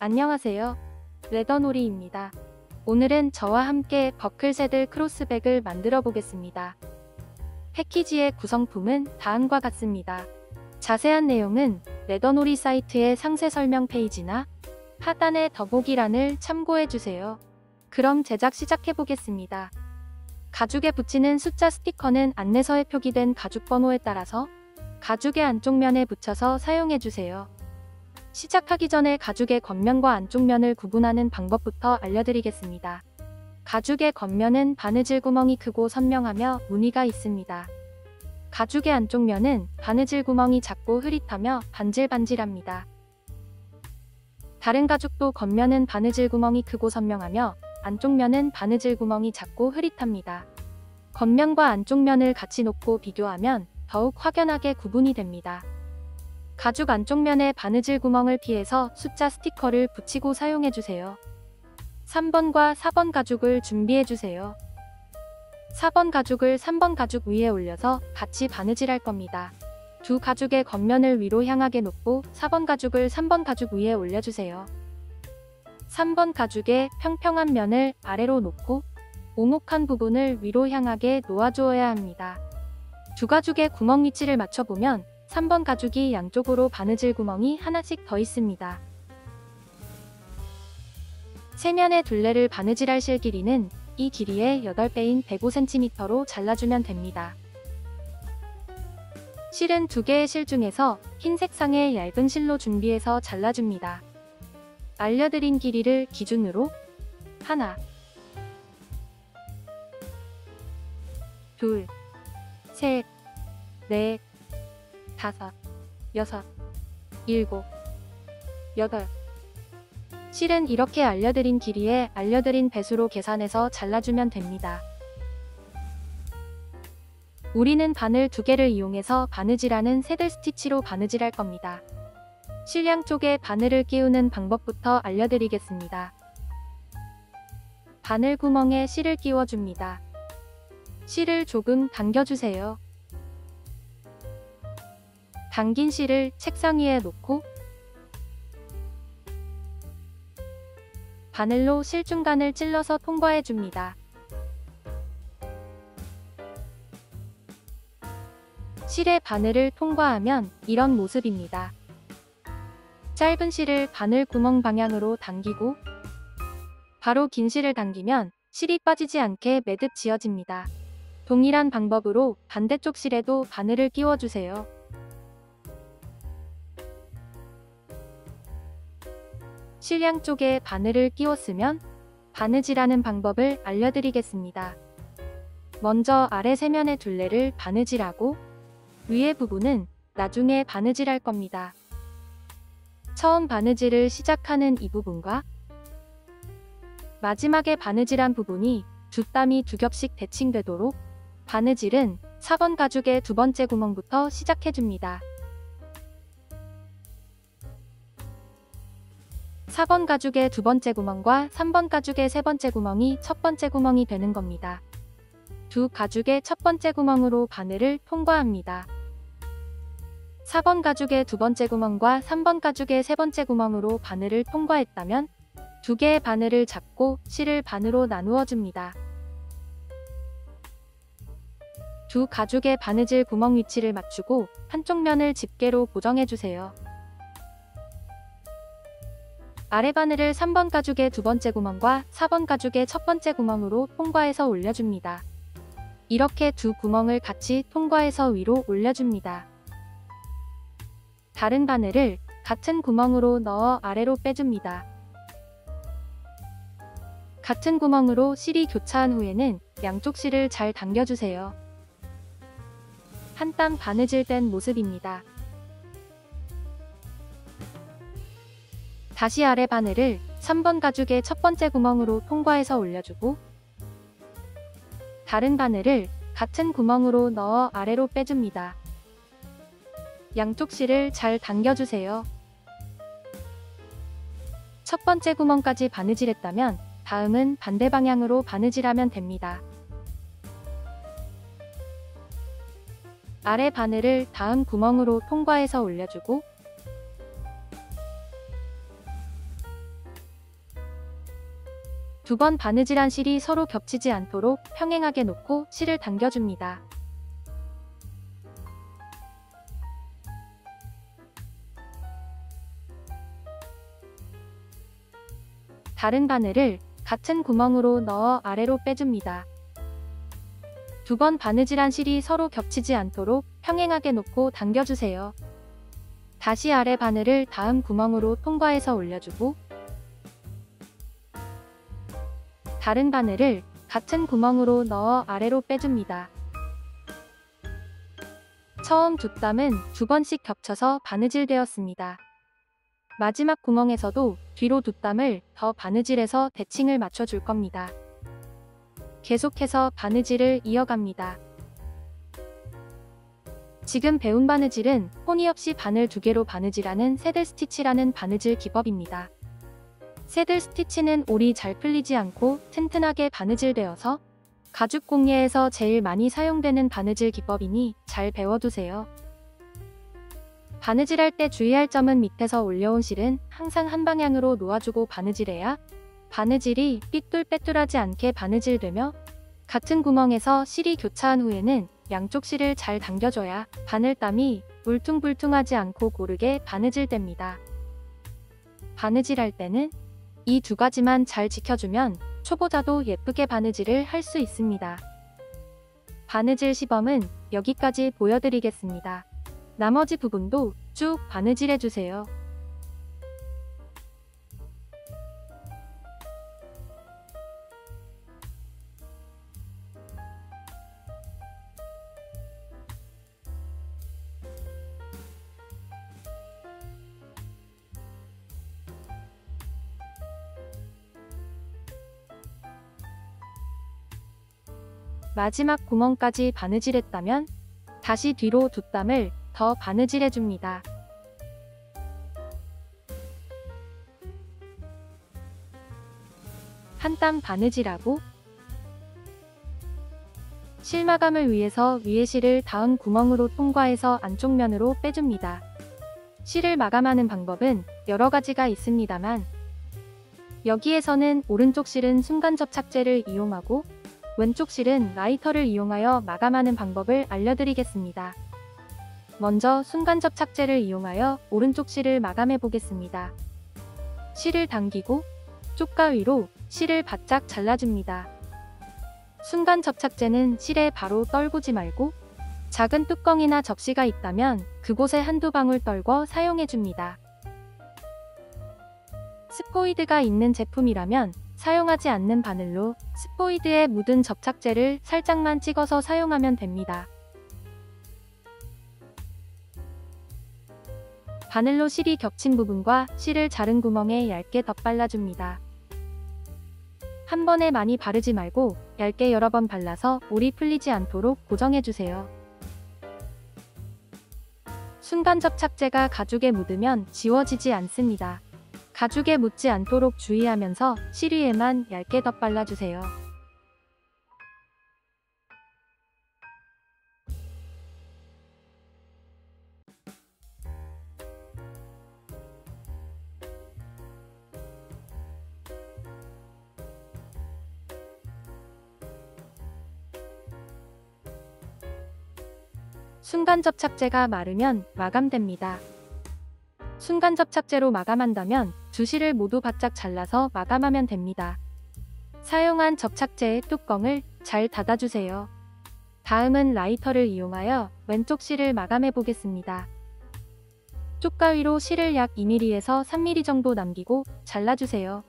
안녕하세요. 레더놀이입니다. 오늘은 저와 함께 버클 새들 크로스백을 만들어 보겠습니다. 패키지의 구성품은 다음과 같습니다. 자세한 내용은 레더놀이 사이트의 상세 설명 페이지나 하단의 더보기란을 참고해주세요. 그럼 제작 시작해 보겠습니다. 가죽에 붙이는 숫자 스티커는 안내서에 표기된 가죽 번호에 따라서 가죽의 안쪽 면에 붙여서 사용해주세요. 시작하기 전에 가죽의 겉면과 안쪽 면을 구분하는 방법부터 알려드리겠습니다. 가죽의 겉면은 바느질 구멍이 크고 선명하며 무늬가 있습니다. 가죽의 안쪽 면은 바느질 구멍이 작고 흐릿하며 반질반질합니다. 다른 가죽도 겉면은 바느질 구멍이 크고 선명하며 안쪽 면은 바느질 구멍이 작고 흐릿합니다. 겉면과 안쪽 면을 같이 놓고 비교하면 더욱 확연하게 구분이 됩니다. 가죽 안쪽 면에 바느질 구멍을 피해서 숫자 스티커를 붙이고 사용해주세요. 3번과 4번 가죽을 준비해주세요. 4번 가죽을 3번 가죽 위에 올려서 같이 바느질할 겁니다. 두 가죽의 겉면을 위로 향하게 놓고 4번 가죽을 3번 가죽 위에 올려주세요. 3번 가죽의 평평한 면을 아래로 놓고 오목한 부분을 위로 향하게 놓아주어야 합니다. 두 가죽의 구멍 위치를 맞춰보면 3번 가죽이 양쪽으로 바느질 구멍이 하나씩 더 있습니다. 세 면의 둘레를 바느질할 실 길이는 이 길이의 8배인 105cm로 잘라주면 됩니다. 실은 두 개의 실 중에서 흰 색상의 얇은 실로 준비해서 잘라줍니다. 알려드린 길이를 기준으로 하나, 둘, 셋, 넷, 다섯, 여섯, 일곱, 여덟. 실은 이렇게 알려드린 길이에 알려드린 배수로 계산해서 잘라주면 됩니다. 우리는 바늘 2개를 이용해서 바느질하는 새들 스티치로 바느질할 겁니다. 실 양쪽에 바늘을 끼우는 방법부터 알려드리겠습니다. 바늘 구멍에 실을 끼워줍니다. 실을 조금 당겨주세요. 당긴 실을 책상 위에 놓고 바늘로 실 중간을 찔러서 통과해줍니다. 실의 바늘을 통과하면 이런 모습입니다. 짧은 실을 바늘 구멍 방향으로 당기고 바로 긴 실을 당기면 실이 빠지지 않게 매듭 지어집니다. 동일한 방법으로 반대쪽 실에도 바늘을 끼워주세요. 실 양쪽에 바늘을 끼웠으면 바느질하는 방법을 알려드리겠습니다. 먼저 아래 세면의 둘레를 바느질하고 위의 부분은 나중에 바느질할 겁니다. 처음 바느질을 시작하는 이 부분과 마지막에 바느질한 부분이 두 땀이 두 겹씩 대칭되도록 바느질은 4번 가죽의 두 번째 구멍부터 시작해줍니다. 4번 가죽의 두 번째 구멍과 3번 가죽의 세 번째 구멍이 첫 번째 구멍이 되는 겁니다. 두 가죽의 첫 번째 구멍으로 바늘을 통과합니다. 4번 가죽의 두 번째 구멍과 3번 가죽의 세 번째 구멍으로 바늘을 통과했다면 두 개의 바늘을 잡고 실을 반으로 나누어 줍니다. 두 가죽의 바느질 구멍 위치를 맞추고 한쪽 면을 집게로 고정해주세요. 아래 바늘을 3번 가죽의 두 번째 구멍과 4번 가죽의 첫 번째 구멍으로 통과해서 올려줍니다. 이렇게 두 구멍을 같이 통과해서 위로 올려줍니다. 다른 바늘을 같은 구멍으로 넣어 아래로 빼줍니다. 같은 구멍으로 실이 교차한 후에는 양쪽 실을 잘 당겨주세요. 한 땀 바느질된 모습입니다. 다시 아래 바늘을 3번 가죽의 첫 번째 구멍으로 통과해서 올려주고 다른 바늘을 같은 구멍으로 넣어 아래로 빼줍니다. 양쪽 실을 잘 당겨주세요. 첫 번째 구멍까지 바느질했다면 다음은 반대 방향으로 바느질하면 됩니다. 아래 바늘을 다음 구멍으로 통과해서 올려주고 두 번 바느질한 실이 서로 겹치지 않도록 평행하게 놓고 실을 당겨줍니다. 다른 바늘을 같은 구멍으로 넣어 아래로 빼줍니다. 두 번 바느질한 실이 서로 겹치지 않도록 평행하게 놓고 당겨주세요. 다시 아래 바늘을 다음 구멍으로 통과해서 올려주고 다른 바늘을 같은 구멍으로 넣어 아래로 빼줍니다. 처음 두 땀은 두 번씩 겹쳐서 바느질 되었습니다. 마지막 구멍에서도 뒤로 두 땀을 더 바느질해서 대칭을 맞춰줄 겁니다. 계속해서 바느질을 이어갑니다. 지금 배운 바느질은 포니 없이 바늘 두 개로 바느질하는 새들 스티치라는 바느질 기법입니다. 새들 스티치는 올이 잘 풀리지 않고 튼튼하게 바느질되어서 가죽 공예에서 제일 많이 사용되는 바느질 기법이니 잘 배워두세요. 바느질할 때 주의할 점은 밑에서 올려온 실은 항상 한 방향으로 놓아주고 바느질해야 바느질이 삐뚤빼뚤하지 않게 바느질되며 같은 구멍에서 실이 교차한 후에는 양쪽 실을 잘 당겨줘야 바늘땀이 울퉁불퉁하지 않고 고르게 바느질됩니다. 바느질할 때는 이 두 가지만 잘 지켜주면 초보자도 예쁘게 바느질을 할 수 있습니다. 바느질 시범은 여기까지 보여드리겠습니다. 나머지 부분도 쭉 바느질해주세요. 마지막 구멍까지 바느질했다면 다시 뒤로 두 땀을 더 바느질해줍니다. 한 땀 바느질하고 실 마감을 위해서 위에 실을 다음 구멍으로 통과해서 안쪽 면으로 빼줍니다. 실을 마감하는 방법은 여러 가지가 있습니다만 여기에서는 오른쪽 실은 순간 접착제를 이용하고 왼쪽 실은 라이터를 이용하여 마감하는 방법을 알려드리겠습니다. 먼저 순간 접착제를 이용하여 오른쪽 실을 마감해 보겠습니다. 실을 당기고 쪽가위로 실을 바짝 잘라줍니다. 순간 접착제는 실에 바로 떨구지 말고 작은 뚜껑이나 접시가 있다면 그곳에 한두 방울 떨궈 사용해줍니다. 스포이드가 있는 제품이라면 사용하지 않는 바늘로 스포이드에 묻은 접착제를 살짝만 찍어서 사용하면 됩니다. 바늘로 실이 겹친 부분과 실을 자른 구멍에 얇게 덧발라줍니다. 한 번에 많이 바르지 말고 얇게 여러 번 발라서 올이 풀리지 않도록 고정해주세요. 순간 접착제가 가죽에 묻으면 지워지지 않습니다. 가죽에 묻지 않도록 주의하면서 실 위에만 얇게 덧발라주세요. 순간 접착제가 마르면 마감됩니다. 순간 접착제로 마감한다면 두 실을 모두 바짝 잘라서 마감하면 됩니다. 사용한 접착제의 뚜껑을 잘 닫아주세요. 다음은 라이터를 이용하여 왼쪽 실을 마감해 보겠습니다. 쪽가위로 실을 약 2mm에서 3mm 정도 남기고 잘라주세요.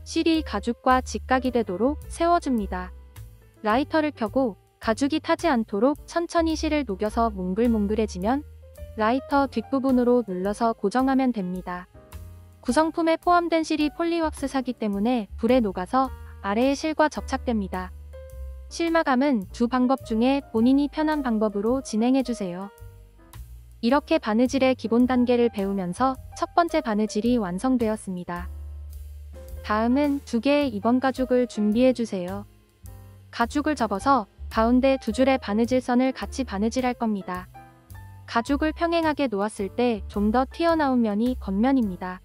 실이 가죽과 직각이 되도록 세워줍니다. 라이터를 켜고 가죽이 타지 않도록 천천히 실을 녹여서 몽글몽글해지면 라이터 뒷부분으로 눌러서 고정하면 됩니다. 구성품에 포함된 실이 폴리왁스사기 때문에 불에 녹아서 아래의 실과 접착됩니다. 실 마감은 두 방법 중에 본인이 편한 방법으로 진행해주세요. 이렇게 바느질의 기본 단계를 배우면서 첫 번째 바느질이 완성되었습니다. 다음은 두 개의 이번 가죽을 준비해주세요. 가죽을 접어서 가운데 두 줄의 바느질선을 같이 바느질할 겁니다. 가죽을 평행하게 놓았을 때 좀 더 튀어나온 면이 겉면입니다.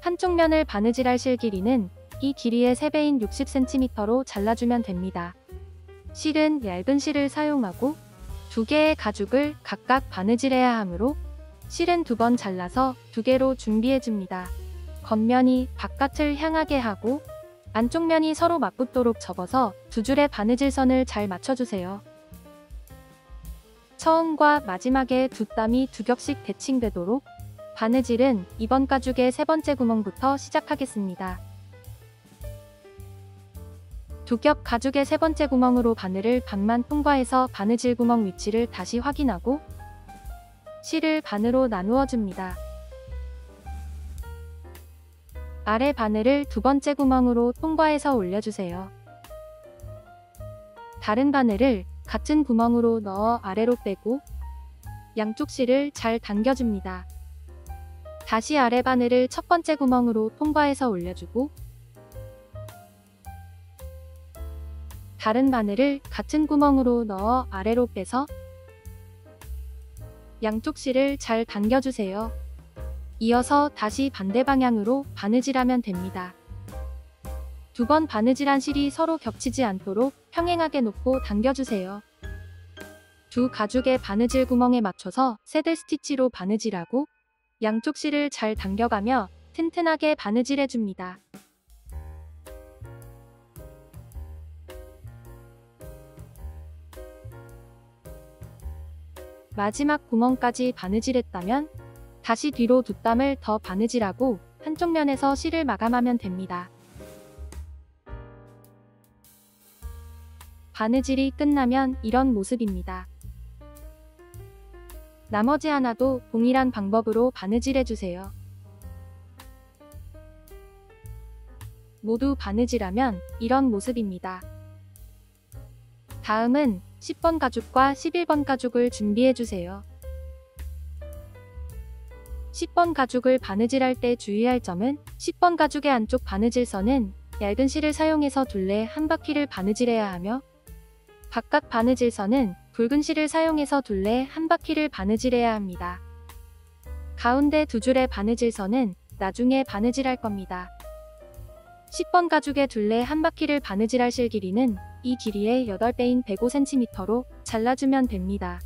한쪽 면을 바느질할 실 길이는 이 길이의 3배인 60cm로 잘라주면 됩니다. 실은 얇은 실을 사용하고 2개의 가죽을 각각 바느질해야 하므로 실은 2번 잘라서 2개로 준비해줍니다. 겉면이 바깥을 향하게 하고 안쪽 면이 서로 맞붙도록 접어서 2줄의 바느질선을 잘 맞춰주세요. 처음과 마지막에 두 땀이 2겹씩 대칭되도록 바느질은 이번 가죽의 3번째 구멍부터 시작하겠습니다. 2겹 가죽의 3번째 구멍으로 바늘을 반만 통과해서 바느질 구멍 위치를 다시 확인하고 실을 반으로 나누어 줍니다. 아래 바늘을 2번째 구멍으로 통과해서 올려주세요. 다른 바늘을 같은 구멍으로 넣어 아래로 빼고 양쪽 실을 잘 당겨줍니다. 다시 아래 바늘을 첫 번째 구멍으로 통과해서 올려주고 다른 바늘을 같은 구멍으로 넣어 아래로 빼서 양쪽 실을 잘 당겨주세요. 이어서 다시 반대 방향으로 바느질하면 됩니다. 2번 바느질한 실이 서로 겹치지 않도록 평행하게 놓고 당겨주세요. 두 가죽의 바느질 구멍에 맞춰서 새들 스티치로 바느질하고 양쪽 실을 잘 당겨가며 튼튼하게 바느질해줍니다. 마지막 구멍까지 바느질했다면 다시 뒤로 2땀을 더 바느질하고 한쪽 면에서 실을 마감하면 됩니다. 바느질이 끝나면 이런 모습입니다. 나머지 하나도 동일한 방법으로 바느질해주세요. 모두 바느질하면 이런 모습입니다. 다음은 10번 가죽과 11번 가죽을 준비해주세요. 10번 가죽을 바느질할 때 주의할 점은 10번 가죽의 안쪽 바느질선은 얇은 실을 사용해서 둘레 한 바퀴를 바느질해야 하며 바깥 바느질선은 굵은 실을 사용해서 둘레 한 바퀴를 바느질해야 합니다. 가운데 2줄의 바느질선은 나중에 바느질할 겁니다. 10번 가죽의 둘레 한 바퀴를 바느질할 실 길이는 이 길이의 8배인 105cm로 잘라주면 됩니다.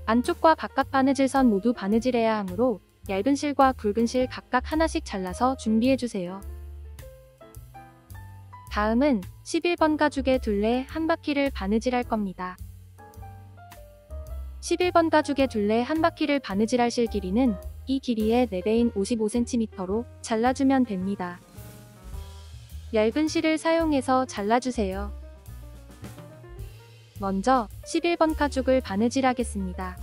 안쪽과 바깥 바느질선 모두 바느질해야 하므로 얇은 실과 굵은 실 각각 하나씩 잘라서 준비해주세요. 다음은 11번 가죽의 둘레 한 바퀴를 바느질할 겁니다. 11번 가죽의 둘레 한 바퀴를 바느질할 실 길이는 이 길이의 4배인 55cm로 잘라주면 됩니다. 얇은 실을 사용해서 잘라주세요. 먼저 11번 가죽을 바느질하겠습니다.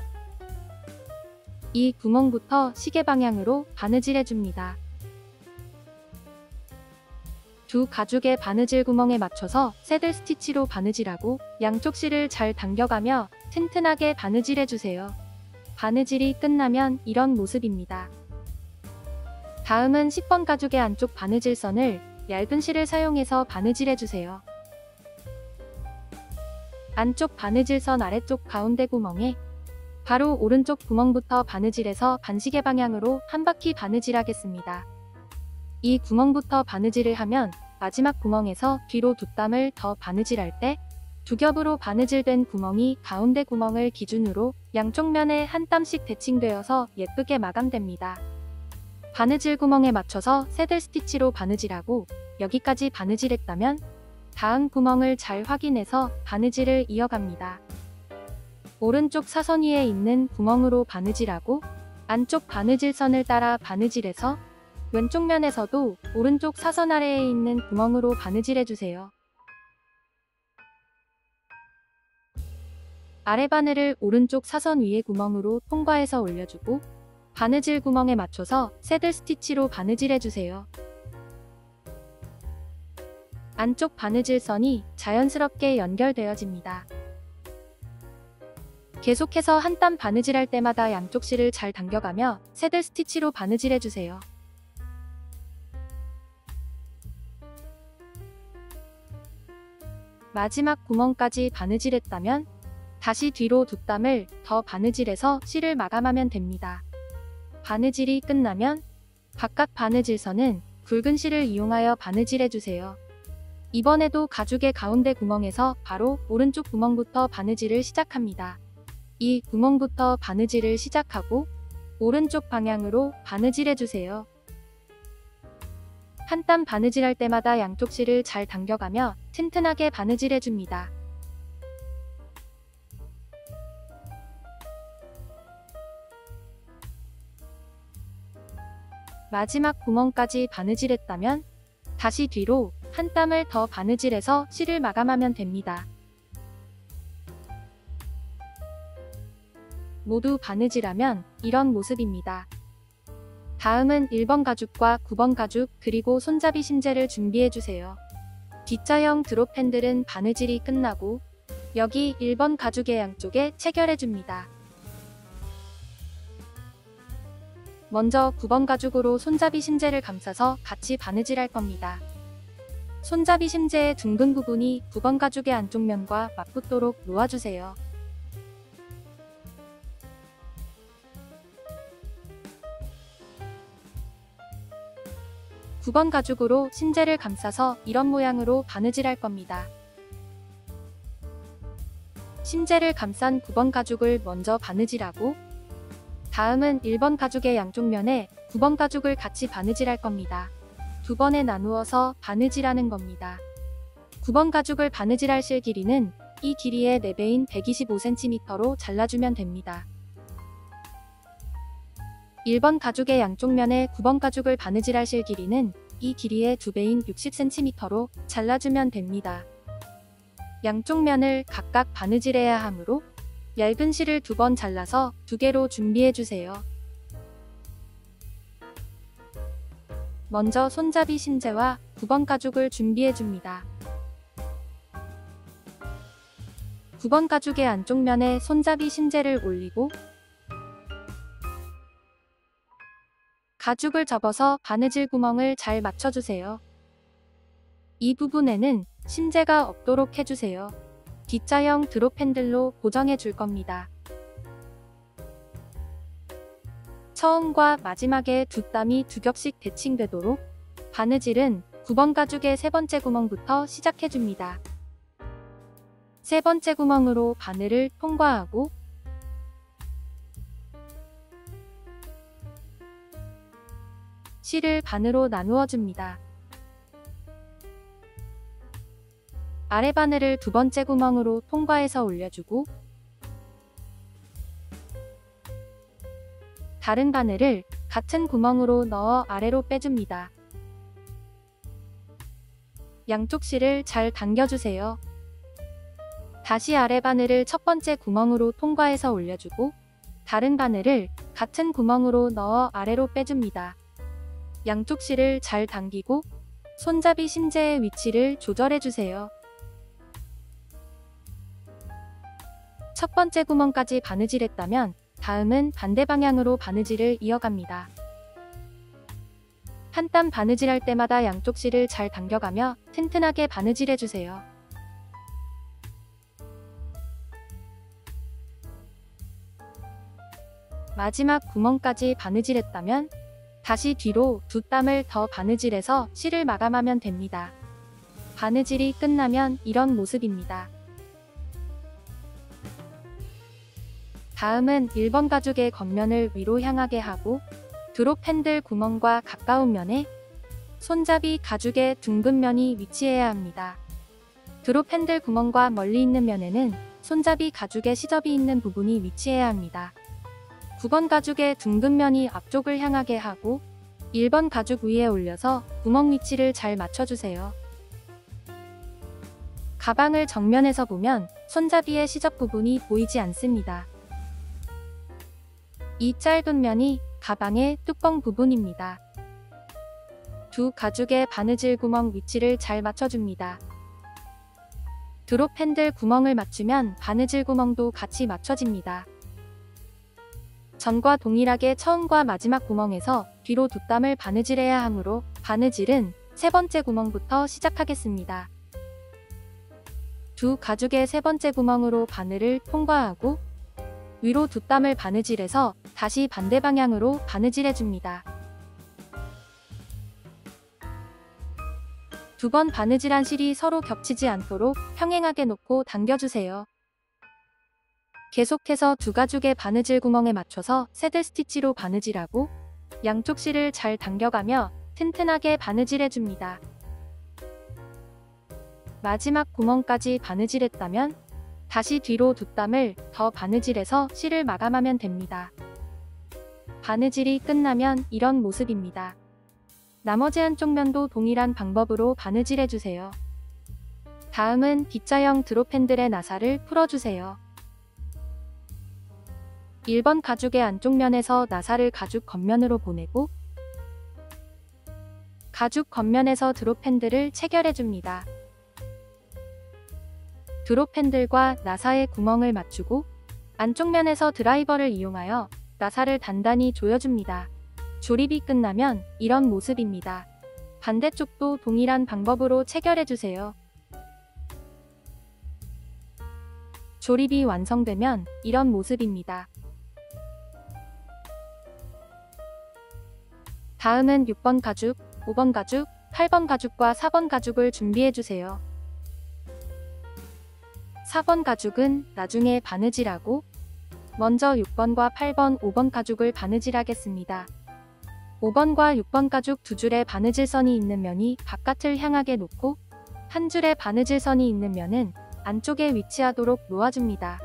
이 구멍부터 시계 방향으로 바느질해줍니다. 두 가죽의 바느질 구멍에 맞춰서 새들 스티치로 바느질하고 양쪽 실을 잘 당겨가며 튼튼하게 바느질해주세요. 바느질이 끝나면 이런 모습입니다. 다음은 10번 가죽의 안쪽 바느질선을 얇은 실을 사용해서 바느질해주세요. 안쪽 바느질선 아래쪽 가운데 구멍에 바로 오른쪽 구멍부터 바느질해서 반시계 방향으로 한 바퀴 바느질하겠습니다. 이 구멍부터 바느질을 하면 마지막 구멍에서 뒤로 2땀을 더 바느질할 때 2겹으로 바느질된 구멍이 가운데 구멍을 기준으로 양쪽 면에 한 땀씩 대칭되어서 예쁘게 마감됩니다. 바느질 구멍에 맞춰서 새들 스티치로 바느질하고 여기까지 바느질했다면 다음 구멍을 잘 확인해서 바느질을 이어갑니다. 오른쪽 사선 위에 있는 구멍으로 바느질하고 안쪽 바느질선을 따라 바느질해서 왼쪽 면에서도 오른쪽 사선 아래에 있는 구멍으로 바느질해주세요. 아래 바늘을 오른쪽 사선 위에 구멍으로 통과해서 올려주고 바느질 구멍에 맞춰서 새들 스티치로 바느질해주세요. 안쪽 바느질선이 자연스럽게 연결되어집니다. 계속해서 한 땀 바느질할 때마다 양쪽 실을 잘 당겨가며 새들 스티치로 바느질해주세요. 마지막 구멍까지 바느질했다면 다시 뒤로 2땀을 더 바느질해서 실을 마감하면 됩니다. 바느질이 끝나면 바깥 바느질선은 굵은 실을 이용하여 바느질해주세요. 이번에도 가죽의 가운데 구멍에서 바로 오른쪽 구멍부터 바느질을 시작합니다. 이 구멍부터 바느질을 시작하고 오른쪽 방향으로 바느질해주세요. 한 땀 바느질할 때마다 양쪽 실을 잘 당겨가며 튼튼하게 바느질해줍니다. 마지막 구멍까지 바느질했다면 다시 뒤로 한 땀을 더 바느질해서 실을 마감하면 됩니다. 모두 바느질하면 이런 모습입니다. 다음은 1번 가죽과 9번 가죽 그리고 손잡이 심재를 준비해주세요. D자형 드롭 핸들은 바느질이 끝나고 여기 1번 가죽의 양쪽에 체결해줍니다. 먼저 9번 가죽으로 손잡이 심재를 감싸서 같이 바느질할 겁니다. 손잡이 심재의 둥근 부분이 9번 가죽의 안쪽 면과 맞붙도록 놓아주세요. 구 번 가죽으로 심재를 감싸서 이런 모양으로 바느질할 겁니다. 심재를 감싼 9번 가죽을 먼저 바느질하고 다음은 1번 가죽의 양쪽 면에 9번 가죽을 같이 바느질할 겁니다. 두 번에 나누어서 바느질하는 겁니다. 9번 가죽을 바느질할 실 길이는 이 길이의 4배인 125cm로 잘라주면 됩니다. 1번 가죽의 양쪽 면에 9번 가죽을 바느질할 실 길이는 이 길이의 2배인 60cm로 잘라주면 됩니다. 양쪽 면을 각각 바느질해야 하므로 얇은 실을 2번 잘라서 2개로 준비해주세요. 먼저 손잡이 심재와 9번 가죽을 준비해줍니다. 9번 가죽의 안쪽 면에 손잡이 심재를 올리고 가죽을 접어서 바느질 구멍을 잘 맞춰주세요. 이 부분에는 심재가 없도록 해주세요. D자형 드롭 핸들로 고정해 줄 겁니다. 처음과 마지막에 두 땀이 두 겹씩 대칭되도록 바느질은 9번 가죽의 세 번째 구멍부터 시작해줍니다. 세 번째 구멍으로 바늘을 통과하고 실을 반으로 나누어 줍니다. 아래 바늘을 두 번째 구멍으로 통과해서 올려주고 다른 바늘을 같은 구멍으로 넣어 아래로 빼줍니다. 양쪽 실을 잘 당겨주세요. 다시 아래 바늘을 첫 번째 구멍으로 통과해서 올려주고 다른 바늘을 같은 구멍으로 넣어 아래로 빼줍니다. 양쪽 실을 잘 당기고 손잡이 심재의 위치를 조절해주세요. 첫 번째 구멍까지 바느질했다면 다음은 반대 방향으로 바느질을 이어갑니다. 한 땀 바느질할 때마다 양쪽 실을 잘 당겨가며 튼튼하게 바느질해주세요. 마지막 구멍까지 바느질했다면 다시 뒤로 두 땀을 더 바느질해서 실을 마감하면 됩니다. 바느질이 끝나면 이런 모습입니다. 다음은 1번 가죽의 겉면을 위로 향하게 하고 드롭 핸들 구멍과 가까운 면에 손잡이 가죽의 둥근 면이 위치해야 합니다. 드롭 핸들 구멍과 멀리 있는 면에는 손잡이 가죽의 시접이 있는 부분이 위치해야 합니다. 9번 가죽의 둥근 면이 앞쪽을 향하게 하고 1번 가죽 위에 올려서 구멍 위치를 잘 맞춰주세요. 가방을 정면에서 보면 손잡이의 시접 부분이 보이지 않습니다. 이 짧은 면이 가방의 뚜껑 부분입니다. 두 가죽의 바느질 구멍 위치를 잘 맞춰줍니다. 드롭 핸들 구멍을 맞추면 바느질 구멍도 같이 맞춰집니다. 전과 동일하게 처음과 마지막 구멍에서 뒤로 두 땀을 바느질해야 하므로 바느질은 세 번째 구멍부터 시작하겠습니다. 두 가죽의 세 번째 구멍으로 바늘을 통과하고 위로 두 땀을 바느질해서 다시 반대 방향으로 바느질해줍니다. 두 번 바느질한 실이 서로 겹치지 않도록 평행하게 놓고 당겨주세요. 계속해서 두 가죽의 바느질 구멍에 맞춰서 새들 스티치로 바느질하고 양쪽 실을 잘 당겨가며 튼튼하게 바느질해줍니다. 마지막 구멍까지 바느질했다면 다시 뒤로 두 땀을 더 바느질해서 실을 마감하면 됩니다. 바느질이 끝나면 이런 모습입니다. 나머지 한쪽 면도 동일한 방법으로 바느질해주세요. 다음은 D자형 드롭 핸들의 나사를 풀어주세요. 1번 가죽의 안쪽 면에서 나사를 가죽 겉면으로 보내고 가죽 겉면에서 드롭 핸들을 체결해줍니다. 드롭 핸들과 나사의 구멍을 맞추고 안쪽 면에서 드라이버를 이용하여 나사를 단단히 조여줍니다. 조립이 끝나면 이런 모습입니다. 반대쪽도 동일한 방법으로 체결해주세요. 조립이 완성되면 이런 모습입니다. 다음은 6번 가죽, 5번 가죽, 8번 가죽과 4번 가죽을 준비해주세요. 4번 가죽은 나중에 바느질하고 먼저 6번과 8번, 5번 가죽을 바느질하겠습니다. 5번과 6번 가죽 두 줄의 바느질선이 있는 면이 바깥을 향하게 놓고 한 줄의 바느질선이 있는 면은 안쪽에 위치하도록 놓아줍니다.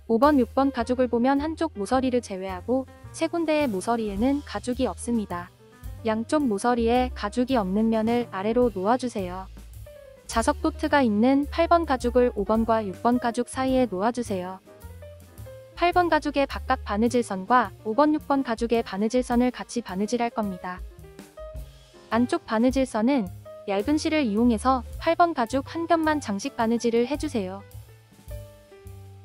5번, 6번 가죽을 보면 한쪽 모서리를 제외하고 세 군데의 모서리에는 가죽이 없습니다. 양쪽 모서리에 가죽이 없는 면을 아래로 놓아주세요. 자석 도트가 있는 8번 가죽을 5번과 6번 가죽 사이에 놓아주세요. 8번 가죽의 바깥 바느질선과 5번, 6번 가죽의 바느질선을 같이 바느질할 겁니다. 안쪽 바느질선은 얇은 실을 이용해서 8번 가죽 한 겹만 장식 바느질을 해주세요.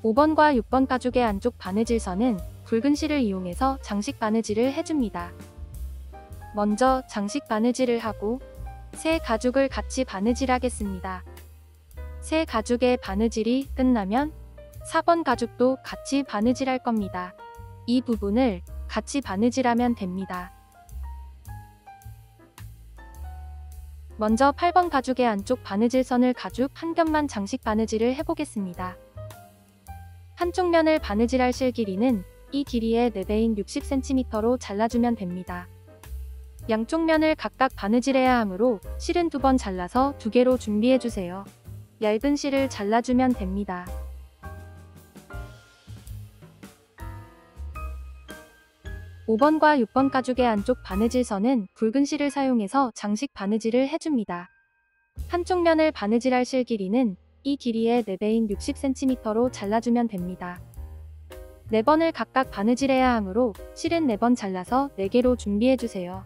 5번과 6번 가죽의 안쪽 바느질선은 굵은 실을 이용해서 장식 바느질을 해줍니다. 먼저 장식 바느질을 하고 새 가죽을 같이 바느질하겠습니다. 새 가죽의 바느질이 끝나면 4번 가죽도 같이 바느질할 겁니다. 이 부분을 같이 바느질하면 됩니다. 먼저 8번 가죽의 안쪽 바느질선을 가죽 한 겹만 장식 바느질을 해보겠습니다. 한쪽 면을 바느질할 실 길이는 이 길이의 4배인 60cm로 잘라주면 됩니다. 양쪽 면을 각각 바느질해야 하므로 실은 2번 잘라서 2개로 준비해주세요. 얇은 실을 잘라주면 됩니다. (5번과 6번) 가죽의 안쪽 바느질선은 굵은 실을 사용해서 장식 바느질을 해줍니다. 한쪽 면을 바느질할 실 길이는 이 길이의 4배인 60cm로 잘라주면 됩니다. 4번을 각각 바느질해야 하므로 실은 4번 잘라서 4개로 준비해주세요.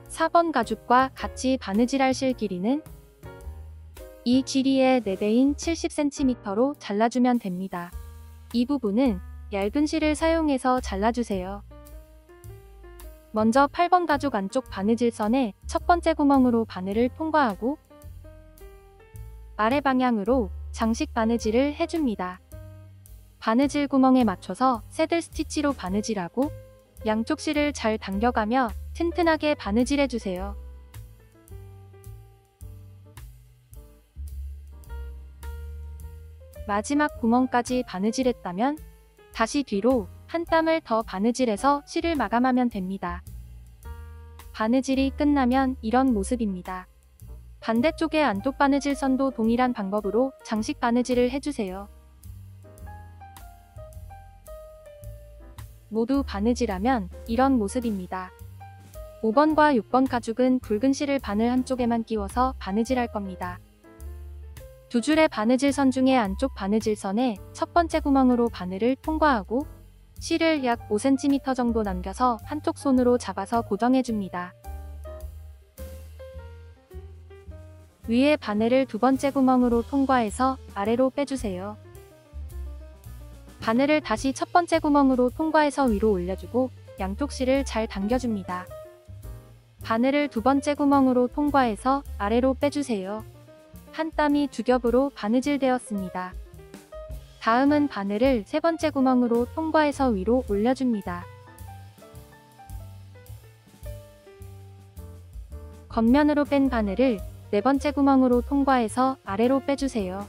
4번 가죽과 같이 바느질할 실 길이는 이 길이의 4배인 70cm로 잘라주면 됩니다. 이 부분은 얇은 실을 사용해서 잘라주세요. 먼저 8번 가죽 안쪽 바느질선의 첫 번째 구멍으로 바늘을 통과하고 아래 방향으로 장식 바느질을 해줍니다. 바느질 구멍에 맞춰서 새들 스티치로 바느질하고 양쪽 실을 잘 당겨가며 튼튼하게 바느질해주세요. 마지막 구멍까지 바느질했다면 다시 뒤로 한 땀을 더 바느질해서 실을 마감하면 됩니다. 바느질이 끝나면 이런 모습입니다. 반대쪽의 안쪽 바느질선도 동일한 방법으로 장식 바느질을 해주세요. 모두 바느질하면 이런 모습입니다. 5번과 6번 가죽은 굵은 실을 바늘 한쪽에만 끼워서 바느질할 겁니다. 두 줄의 바느질선 중에 안쪽 바느질선의 첫 번째 구멍으로 바늘을 통과하고 실을 약 5cm 정도 남겨서 한쪽 손으로 잡아서 고정해줍니다. 위에 바늘을 두 번째 구멍으로 통과해서 아래로 빼주세요. 바늘을 다시 첫 번째 구멍으로 통과해서 위로 올려주고 양쪽 실을 잘 당겨줍니다. 바늘을 두 번째 구멍으로 통과해서 아래로 빼주세요. 한 땀이 두 겹으로 바느질 되었습니다. 다음은 바늘을 세 번째 구멍으로 통과해서 위로 올려줍니다. 겉면으로 뺀 바늘을 네 번째 구멍으로 통과해서 아래로 빼주세요.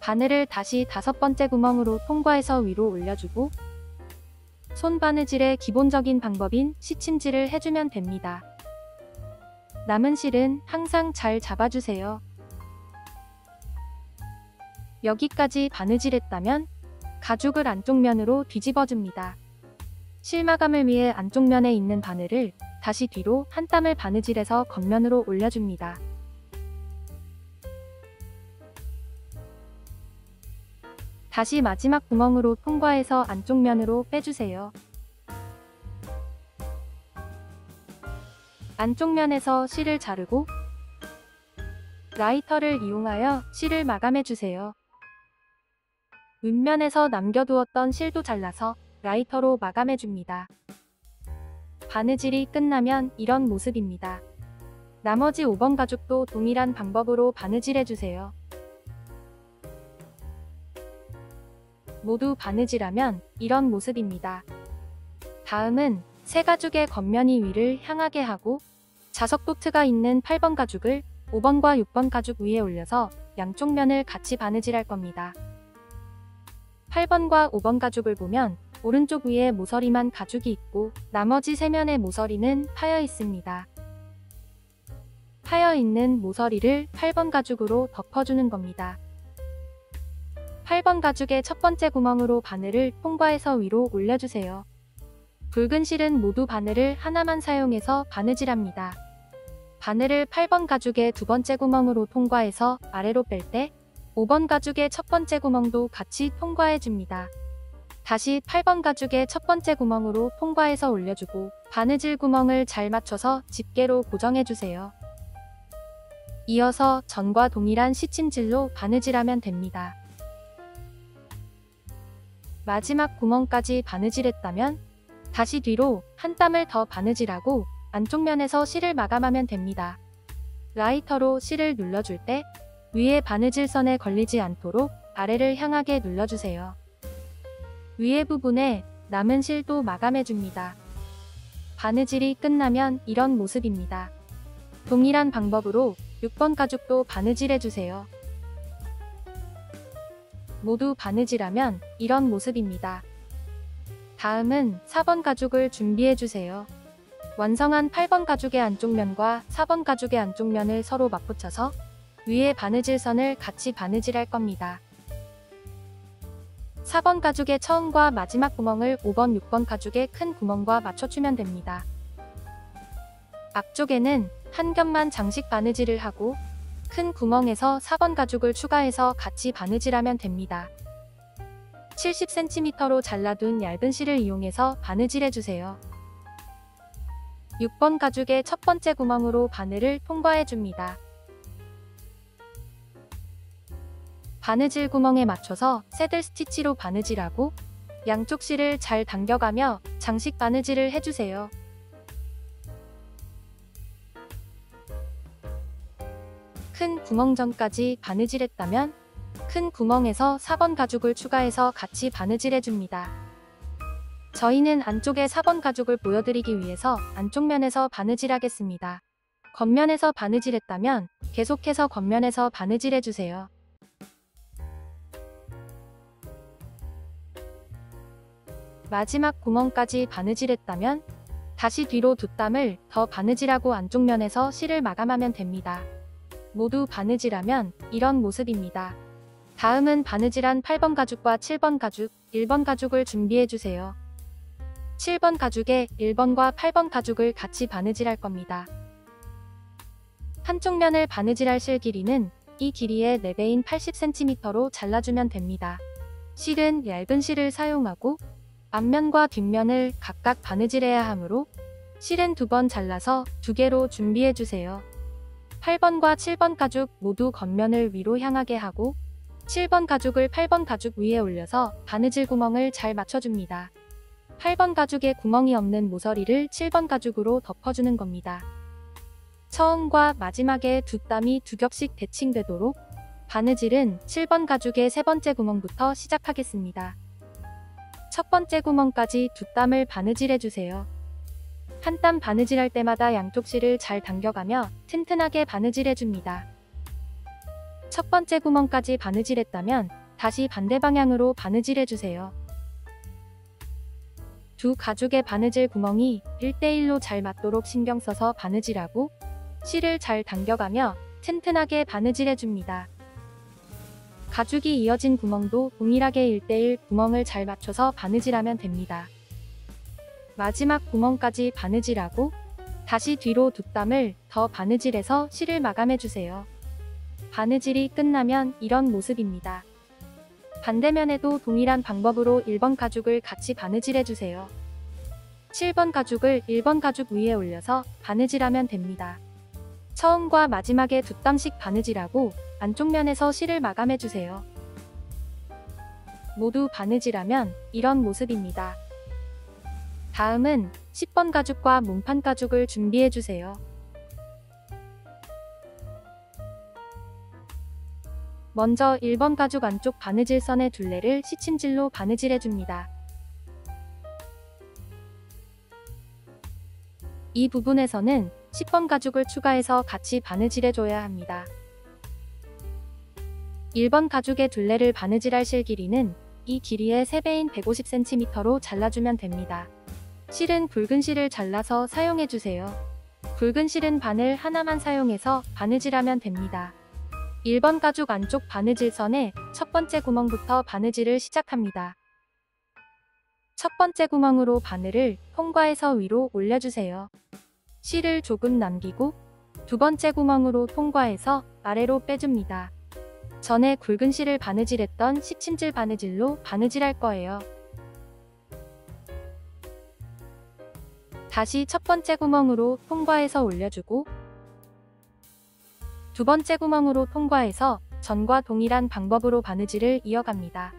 바늘을 다시 다섯 번째 구멍으로 통과해서 위로 올려주고 손 바느질의 기본적인 방법인 시침질을 해주면 됩니다. 남은 실은 항상 잘 잡아주세요. 여기까지 바느질했다면 가죽을 안쪽 면으로 뒤집어줍니다. 실 마감을 위해 안쪽 면에 있는 바늘을 다시 뒤로 한 땀을 바느질해서 겉면으로 올려줍니다. 다시 마지막 구멍으로 통과해서 안쪽 면으로 빼주세요. 안쪽 면에서 실을 자르고 라이터를 이용하여 실을 마감해주세요. 윗면에서 남겨두었던 실도 잘라서 라이터로 마감해줍니다. 바느질이 끝나면 이런 모습입니다. 나머지 5번 가죽도 동일한 방법으로 바느질해주세요. 모두 바느질하면 이런 모습입니다. 다음은 새 가죽의 겉면이 위를 향하게 하고 자석 도트가 있는 8번 가죽을 5번과 6번 가죽 위에 올려서 양쪽 면을 같이 바느질할 겁니다. 8번과 5번 가죽을 보면 오른쪽 위에 모서리만 가죽이 있고 나머지 3면의 모서리는 파여 있습니다. 파여 있는 모서리를 8번 가죽으로 덮어주는 겁니다. 8번 가죽의 첫 번째 구멍으로 바늘을 통과해서 위로 올려주세요. 붉은 실은 모두 바늘을 하나만 사용해서 바느질합니다. 바늘을 8번 가죽의 두 번째 구멍으로 통과해서 아래로 뺄 때 5번 가죽의 첫 번째 구멍도 같이 통과해줍니다. 다시 8번 가죽의 첫 번째 구멍으로 통과해서 올려주고 바느질 구멍을 잘 맞춰서 집게로 고정해주세요. 이어서 전과 동일한 시침질로 바느질하면 됩니다. 마지막 구멍까지 바느질했다면 다시 뒤로 한 땀을 더 바느질하고 안쪽 면에서 실을 마감하면 됩니다. 라이터로 실을 눌러줄 때 위에 바느질선에 걸리지 않도록 아래를 향하게 눌러주세요. 위에 부분에 남은 실도 마감해줍니다. 바느질이 끝나면 이런 모습입니다. 동일한 방법으로 6번 가죽도 바느질해주세요. 모두 바느질하면 이런 모습입니다. 다음은 4번 가죽을 준비해주세요. 완성한 8번 가죽의 안쪽 면과 4번 가죽의 안쪽 면을 서로 맞붙여서 위에 바느질선을 같이 바느질할 겁니다. 4번 가죽의 처음과 마지막 구멍을 5번, 6번 가죽의 큰 구멍과 맞춰주면 됩니다. 앞쪽에는 한 겹만 장식 바느질을 하고 큰 구멍에서 4번 가죽을 추가해서 같이 바느질하면 됩니다. 70cm로 잘라둔 얇은 실을 이용해서 바느질해주세요. 6번 가죽의 첫 번째 구멍으로 바늘을 통과해줍니다. 바느질 구멍에 맞춰서 새들 스티치로 바느질하고 양쪽 실을 잘 당겨가며 장식 바느질을 해주세요. 큰 구멍 전까지 바느질했다면 큰 구멍에서 4번 가죽을 추가해서 같이 바느질해줍니다. 저희는 안쪽에 4번 가죽을 보여드리기 위해서 안쪽 면에서 바느질하겠습니다. 겉면에서 바느질했다면 계속해서 겉면에서 바느질해주세요. 마지막 구멍까지 바느질했다면 다시 뒤로 두 땀을 더 바느질하고 안쪽 면에서 실을 마감하면 됩니다. 모두 바느질하면 이런 모습입니다. 다음은 바느질한 8번 가죽과 7번 가죽, 1번 가죽을 준비해주세요. 7번 가죽에 1번과 8번 가죽을 같이 바느질할 겁니다. 한쪽 면을 바느질할 실 길이는 이 길이의 4배인 80cm로 잘라주면 됩니다. 실은 얇은 실을 사용하고 앞면과 뒷면을 각각 바느질해야 하므로 실은 2번 잘라서 2개로 준비해주세요. 8번과 7번 가죽 모두 겉면을 위로 향하게 하고 7번 가죽을 8번 가죽 위에 올려서 바느질 구멍을 잘 맞춰줍니다. 8번 가죽에 구멍이 없는 모서리를 7번 가죽으로 덮어주는 겁니다. 처음과 마지막에 두 땀이 두 겹씩 대칭되도록 바느질은 7번 가죽의 세 번째 구멍부터 시작하겠습니다. 첫 번째 구멍까지 두 땀을 바느질해주세요. 한 땀 바느질할 때마다 양쪽 실을 잘 당겨가며 튼튼하게 바느질해줍니다. 첫 번째 구멍까지 바느질했다면 다시 반대 방향으로 바느질해주세요. 두 가죽의 바느질 구멍이 1대1로 잘 맞도록 신경 써서 바느질하고 실을 잘 당겨가며 튼튼하게 바느질해줍니다. 가죽이 이어진 구멍도 동일하게 1대1 구멍을 잘 맞춰서 바느질하면 됩니다. 마지막 구멍까지 바느질하고 다시 뒤로 두 땀을 더 바느질해서 실을 마감해주세요. 바느질이 끝나면 이런 모습입니다. 반대면에도 동일한 방법으로 1번 가죽을 같이 바느질해주세요. 7번 가죽을 1번 가죽 위에 올려서 바느질하면 됩니다. 처음과 마지막에 두 땀씩 바느질하고 안쪽 면에서 실을 마감해주세요. 모두 바느질하면 이런 모습입니다. 다음은 10번 가죽과 몸판 가죽을 준비해주세요. 먼저 1번 가죽 안쪽 바느질선의 둘레를 시침질로 바느질해줍니다. 이 부분에서는 10번 가죽을 추가해서 같이 바느질해줘야 합니다. 1번 가죽의 둘레를 바느질할 실 길이는 이 길이의 3배인 150cm로 잘라주면 됩니다. 실은 굵은 실을 잘라서 사용해주세요. 굵은 실은 바늘 하나만 사용해서 바느질하면 됩니다. 1번 가죽 안쪽 바느질선의 첫 번째 구멍부터 바느질을 시작합니다. 첫 번째 구멍으로 바늘을 통과해서 위로 올려주세요. 실을 조금 남기고 두 번째 구멍으로 통과해서 아래로 빼줍니다. 전에 굵은 실을 바느질했던 시침질 바느질로 바느질할 거예요. 다시 첫 번째 구멍으로 통과해서 올려주고 두 번째 구멍으로 통과해서 전과 동일한 방법으로 바느질을 이어갑니다.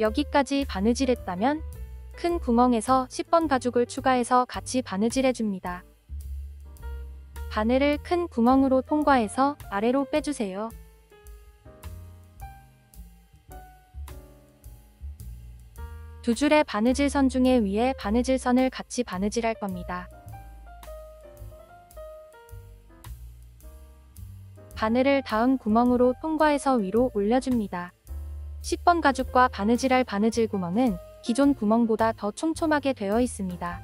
여기까지 바느질했다면 큰 구멍에서 10번 가죽을 추가해서 같이 바느질해줍니다. 바늘을 큰 구멍으로 통과해서 아래로 빼주세요. 두 줄의 바느질선 중에 위에 바느질선을 같이 바느질할 겁니다. 바늘을 다음 구멍으로 통과해서 위로 올려줍니다. 10번 가죽과 바느질할 바느질 구멍은 기존 구멍보다 더 촘촘하게 되어 있습니다.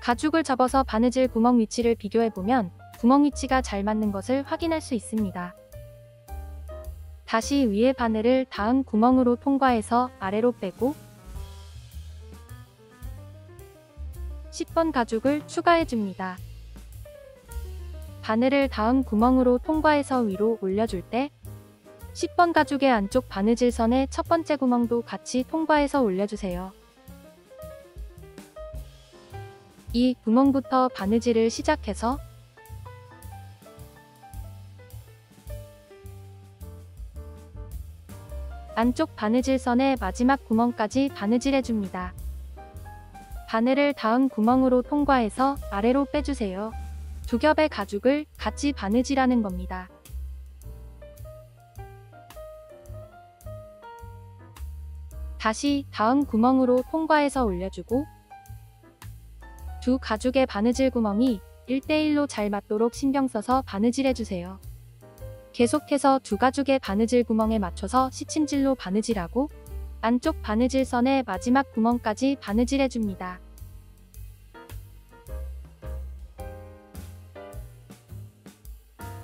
가죽을 접어서 바느질 구멍 위치를 비교해보면 구멍 위치가 잘 맞는 것을 확인할 수 있습니다. 다시 위에 바늘을 다음 구멍으로 통과해서 아래로 빼고 10번 가죽을 추가해줍니다. 바늘을 다음 구멍으로 통과해서 위로 올려줄 때 10번 가죽의 안쪽 바느질선의 첫 번째 구멍도 같이 통과해서 올려주세요. 이 구멍부터 바느질을 시작해서 안쪽 바느질선의 마지막 구멍까지 바느질해줍니다. 바늘을 다음 구멍으로 통과해서 아래로 빼주세요. 두 겹의 가죽을 같이 바느질하는 겁니다. 다시 다음 구멍으로 통과해서 올려주고 두 가죽의 바느질 구멍이 1대1로 잘 맞도록 신경 써서 바느질해주세요. 계속해서 두 가죽의 바느질 구멍에 맞춰서 시침질로 바느질하고 안쪽 바느질선의 마지막 구멍까지 바느질해줍니다.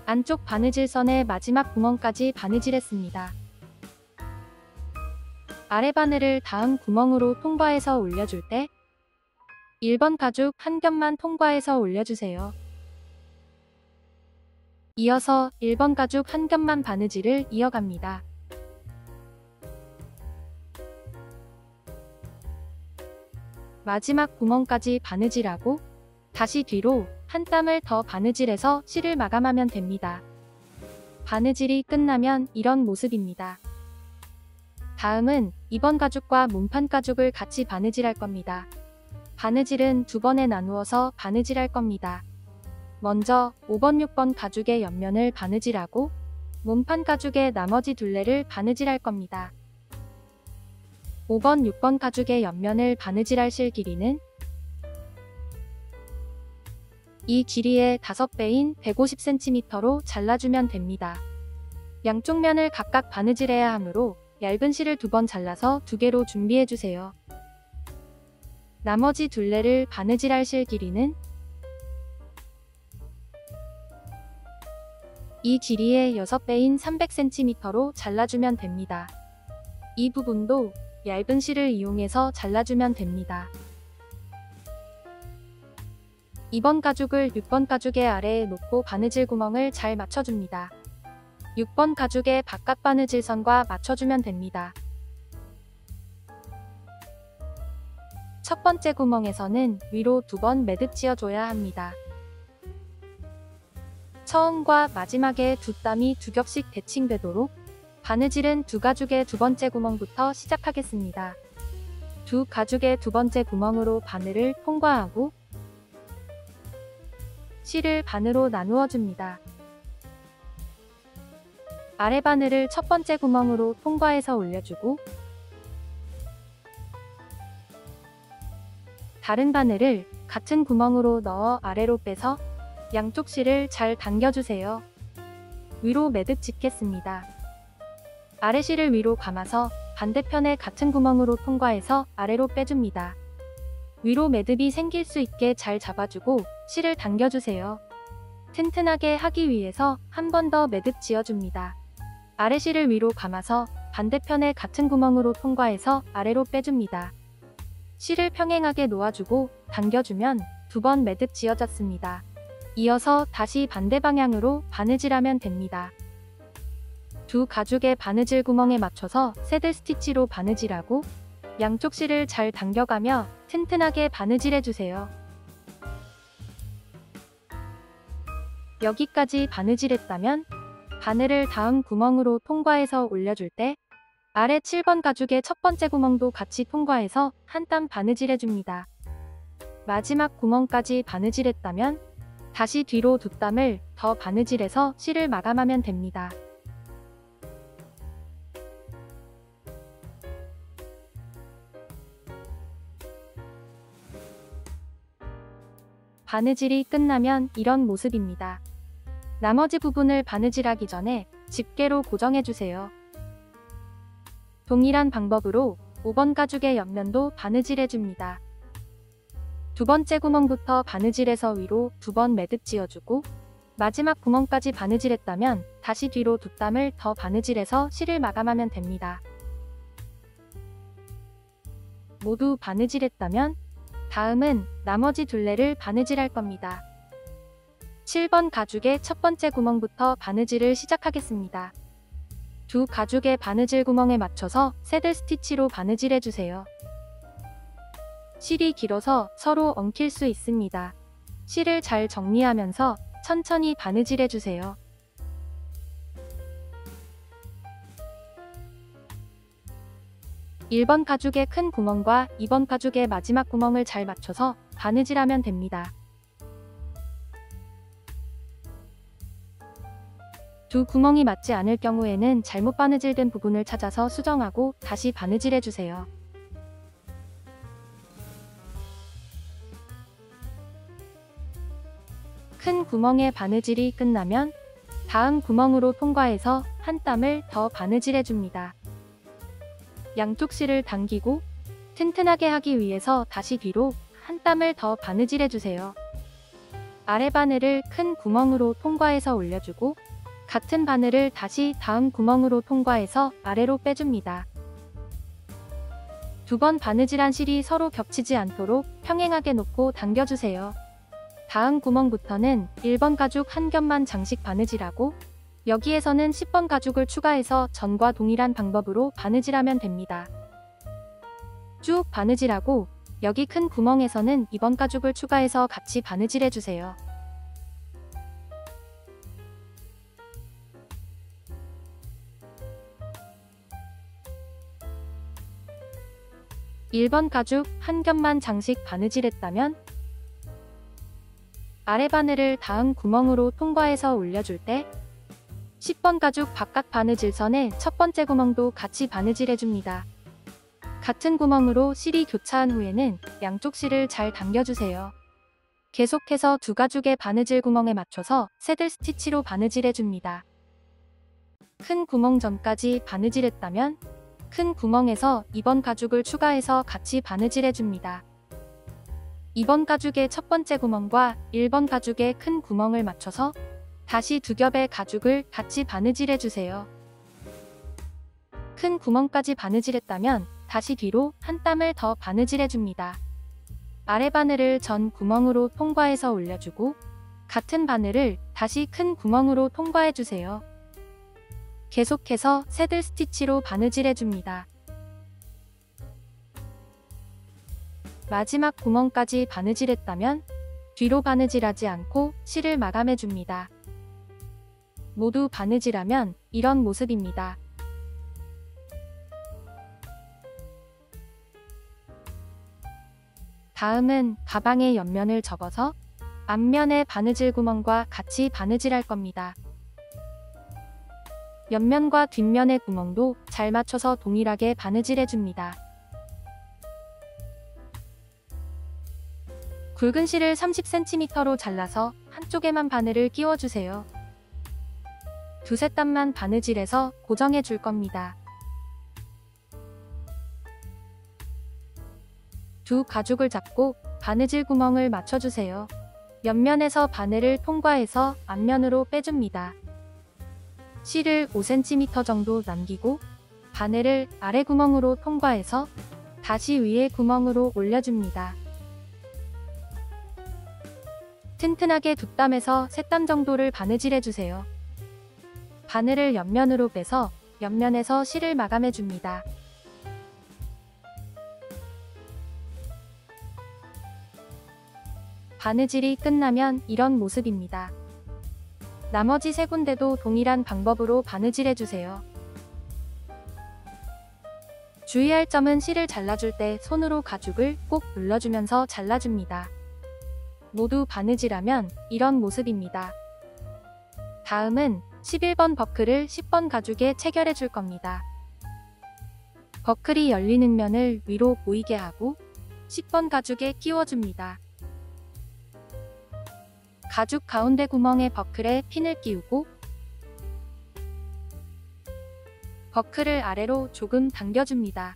안쪽 바느질선의 마지막 구멍까지 바느질했습니다. 아래 바늘을 다음 구멍으로 통과해서 올려줄 때 1번 가죽 한 겹만 통과해서 올려주세요. 이어서 1번 가죽 한 겹만 바느질을 이어갑니다. 마지막 구멍까지 바느질하고 다시 뒤로 한 땀을 더 바느질해서 실을 마감하면 됩니다. 바느질이 끝나면 이런 모습입니다. 다음은 2번 가죽과 몸판 가죽을 같이 바느질할 겁니다. 바느질은 2번에 나누어서 바느질할 겁니다. 먼저 5번, 6번 가죽의 옆면을 바느질하고 몸판 가죽의 나머지 둘레를 바느질할 겁니다. 5번, 6번 가죽의 옆면을 바느질할 실 길이는 이 길이의 5배인 150cm로 잘라주면 됩니다. 양쪽 면을 각각 바느질해야 하므로 얇은 실을 2번 잘라서 2개로 준비해주세요. 나머지 둘레를 바느질할 실 길이는 이 길이의 6배인 300cm로 잘라주면 됩니다. 이 부분도 얇은 실을 이용해서 잘라주면 됩니다. 2번 가죽을 6번 가죽의 아래에 놓고 바느질 구멍을 잘 맞춰줍니다. 6번 가죽의 바깥 바느질선과 맞춰주면 됩니다. 첫 번째 구멍에서는 위로 2번 매듭 지어줘야 합니다. 처음과 마지막에 두 땀이 2겹씩 대칭되도록 바느질은 두 가죽의 2번째 구멍부터 시작하겠습니다. 두 가죽의 2번째 구멍으로 바늘을 통과하고 실을 반으로 나누어 줍니다. 아래 바늘을 첫 번째 구멍으로 통과해서 올려주고 다른 바늘을 같은 구멍으로 넣어 아래로 빼서 양쪽 실을 잘 당겨주세요. 위로 매듭 짓겠습니다. 아래 실을 위로 감아서 반대편에 같은 구멍으로 통과해서 아래로 빼줍니다. 위로 매듭이 생길 수 있게 잘 잡아주고 실을 당겨주세요. 튼튼하게 하기 위해서 한 번 더 매듭 지어줍니다. 아래 실을 위로 감아서 반대편에 같은 구멍으로 통과해서 아래로 빼줍니다. 실을 평행하게 놓아주고 당겨주면 2번 매듭 지어졌습니다. 이어서 다시 반대 방향으로 바느질하면 됩니다. 두 가죽의 바느질 구멍에 맞춰서 새들 스티치로 바느질하고 양쪽 실을 잘 당겨가며 튼튼하게 바느질해주세요. 여기까지 바느질했다면 바늘을 다음 구멍으로 통과해서 올려줄 때 아래 7번 가죽의 첫 번째 구멍도 같이 통과해서 한 땀 바느질해줍니다. 마지막 구멍까지 바느질했다면 다시 뒤로 2땀을 더 바느질해서 실을 마감하면 됩니다. 바느질이 끝나면 이런 모습입니다. 나머지 부분을 바느질하기 전에 집게로 고정해주세요. 동일한 방법으로 5번 가죽의 옆면도 바느질해줍니다. 두 번째 구멍부터 바느질해서 위로 2번 매듭 지어주고 마지막 구멍까지 바느질했다면 다시 뒤로 2땀을 더 바느질해서 실을 마감하면 됩니다. 모두 바느질했다면 다음은 나머지 둘레를 바느질할 겁니다. 7번 가죽의 첫 번째 구멍부터 바느질을 시작하겠습니다. 두 가죽의 바느질 구멍에 맞춰서 새들 스티치로 바느질해주세요. 실이 길어서 서로 엉킬 수 있습니다. 실을 잘 정리하면서 천천히 바느질해주세요. (1번) 가죽의 큰 구멍과 (2번) 가죽의 마지막 구멍을 잘 맞춰서 바느질하면 됩니다. 두 구멍이 맞지 않을 경우에는 잘못 바느질된 부분을 찾아서 수정하고 다시 바느질해주세요. 큰 구멍의 바느질이 끝나면 다음 구멍으로 통과해서 한 땀을 더 바느질해줍니다. 양쪽 실을 당기고 튼튼하게 하기 위해서 다시 뒤로 한 땀을 더 바느질해주세요. 아래 바늘을 큰 구멍으로 통과해서 올려주고 같은 바늘을 다시 다음 구멍으로 통과해서 아래로 빼줍니다. 2번 바느질한 실이 서로 겹치지 않도록 평행하게 놓고 당겨주세요. 다음 구멍부터는 1번 가죽 한 겹만 장식 바느질하고 여기에서는 10번 가죽을 추가해서 전과 동일한 방법으로 바느질하면 됩니다. 쭉 바느질하고 여기 큰 구멍에서는 2번 가죽을 추가해서 같이 바느질해주세요. 1번 가죽 한 겹만 장식 바느질했다면 아래 바늘을 다음 구멍으로 통과해서 올려줄 때 10번 가죽 바깥 바느질선의 첫 번째 구멍도 같이 바느질해줍니다. 같은 구멍으로 실이 교차한 후에는 양쪽 실을 잘 당겨주세요. 계속해서 두 가죽의 바느질 구멍에 맞춰서 새들 스티치로 바느질해줍니다. 큰 구멍 전까지 바느질했다면 큰 구멍에서 2번 가죽을 추가해서 같이 바느질해줍니다. 2번 가죽의 첫 번째 구멍과 1번 가죽의 큰 구멍을 맞춰서 다시 두 겹의 가죽을 같이 바느질해주세요. 큰 구멍까지 바느질했다면 다시 뒤로 한 땀을 더 바느질해줍니다. 아래 바늘을 전 구멍으로 통과해서 올려주고 같은 바늘을 다시 큰 구멍으로 통과해주세요. 계속해서 새들 스티치로 바느질해줍니다. 마지막 구멍까지 바느질했다면 뒤로 바느질하지 않고 실을 마감해줍니다. 모두 바느질하면 이런 모습입니다. 다음은 가방의 옆면을 접어서 앞면의 바느질 구멍과 같이 바느질할 겁니다. 옆면과 뒷면의 구멍도 잘 맞춰서 동일하게 바느질해줍니다. 굵은 실을 30cm로 잘라서 한쪽에만 바늘을 끼워주세요. 두세 땀만 바느질해서 고정해 줄 겁니다. 두 가죽을 잡고 바느질 구멍을 맞춰주세요. 옆면에서 바늘을 통과해서 앞면으로 빼줍니다. 실을 5cm 정도 남기고 바늘을 아래 구멍으로 통과해서 다시 위에 구멍으로 올려줍니다. 튼튼하게 두 땀에서 세 땀 정도를 바느질해주세요. 바늘을 옆면으로 빼서 옆면에서 실을 마감해줍니다. 바느질이 끝나면 이런 모습입니다. 나머지 세 군데도 동일한 방법으로 바느질해주세요. 주의할 점은 실을 잘라줄 때 손으로 가죽을 꼭 눌러주면서 잘라줍니다. 모두 바느질하면 이런 모습입니다. 다음은 11번 버클을 10번 가죽에 체결해 줄 겁니다. 버클이 열리는 면을 위로 보이게 하고 10번 가죽에 끼워줍니다. 가죽 가운데 구멍에 버클에 핀을 끼우고 버클을 아래로 조금 당겨줍니다.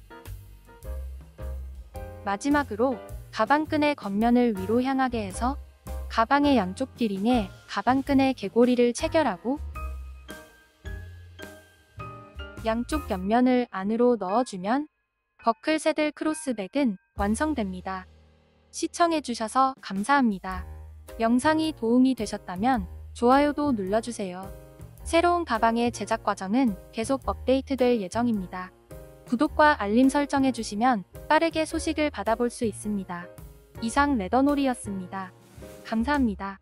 마지막으로 가방끈의 겉면을 위로 향하게 해서 가방의 양쪽 뒤링에 가방끈의 개고리를 체결하고 양쪽 옆면을 안으로 넣어주면 버클 새들 크로스백은 완성됩니다. 시청해주셔서 감사합니다. 영상이 도움이 되셨다면 좋아요도 눌러주세요. 새로운 가방의 제작 과정은 계속 업데이트될 예정입니다. 구독과 알림 설정해주시면 빠르게 소식을 받아볼 수 있습니다. 이상 레더놀이였습니다. 감사합니다.